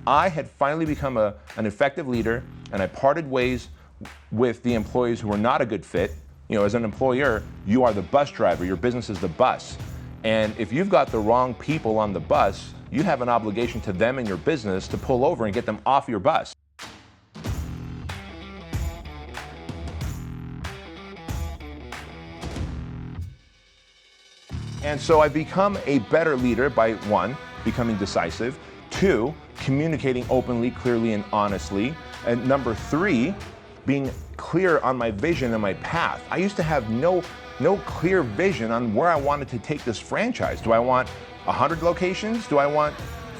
I had finally become an effective leader, and I parted ways with the employees who were not a good fit. You know, as an employer, you are the bus driver, your business is the bus. And if you've got the wrong people on the bus, you have an obligation to them and your business to pull over and get them off your bus. And so I've become a better leader by 1, becoming decisive, 2, communicating openly, clearly, and honestly, and number 3, being clear on my vision and my path. I used to have no clear vision on where I wanted to take this franchise. Do I want 100 locations? Do I want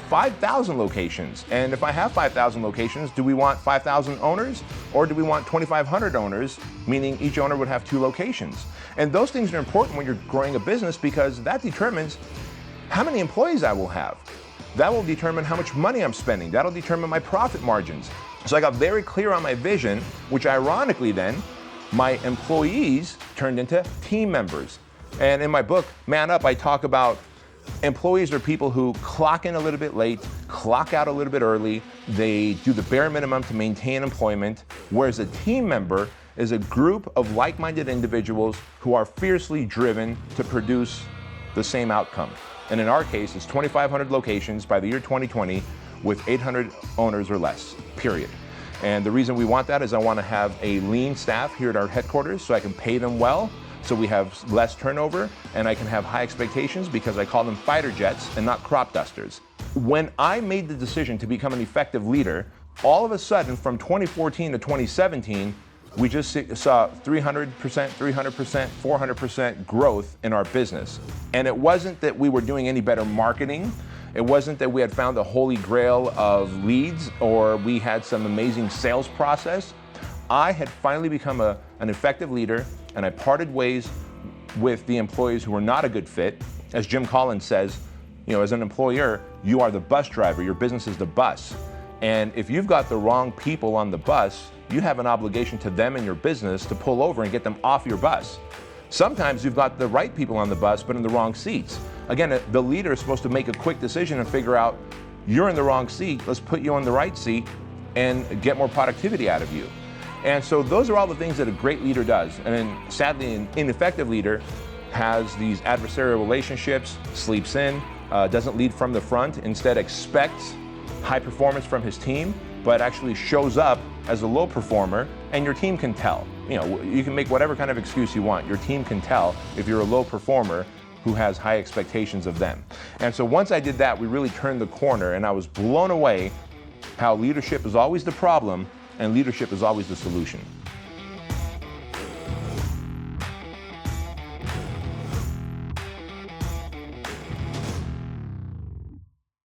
5,000 locations? And if I have 5,000 locations, do we want 5,000 owners, or do we want 2,500 owners, meaning each owner would have 2 locations? And those things are important when you're growing a business, because that determines how many employees I will have. That will determine how much money I'm spending. That'll determine my profit margins. So I got very clear on my vision, which ironically then, my employees turned into team members. And in my book, Man Up, I talk about employees are people who clock in a little bit late, clock out a little bit early, they do the bare minimum to maintain employment, whereas a team member is a group of like-minded individuals who are fiercely driven to produce the same outcome. And in our case, it's 2,500 locations by the year 2020 with 800 owners or less, period. And the reason we want that is I want to have a lean staff here at our headquarters so I can pay them well, so we have less turnover, and I can have high expectations because I call them fighter jets and not crop dusters. When I made the decision to become an effective leader, all of a sudden from 2014 to 2017, we just saw 300%, 300%, 400% growth in our business. And it wasn't that we were doing any better marketing. It wasn't that we had found the holy grail of leads or we had some amazing sales process. I had finally become an effective leader, and I parted ways with the employees who were not a good fit. As Jim Collins says, you know, as an employer, you are the bus driver, your business is the bus. And if you've got the wrong people on the bus, you have an obligation to them and your business to pull over and get them off your bus. Sometimes you've got the right people on the bus, but in the wrong seats. Again, the leader is supposed to make a quick decision and figure out, you're in the wrong seat, let's put you on the right seat and get more productivity out of you. And so those are all the things that a great leader does. And then sadly, an ineffective leader has these adversarial relationships, sleeps in, doesn't lead from the front, instead expects high performance from his team, but actually shows up as a low performer, and your team can tell. You know, you can make whatever kind of excuse you want. Your team can tell if you're a low performer who has high expectations of them. And so once I did that, we really turned the corner, and I was blown away how leadership is always the problem and leadership is always the solution.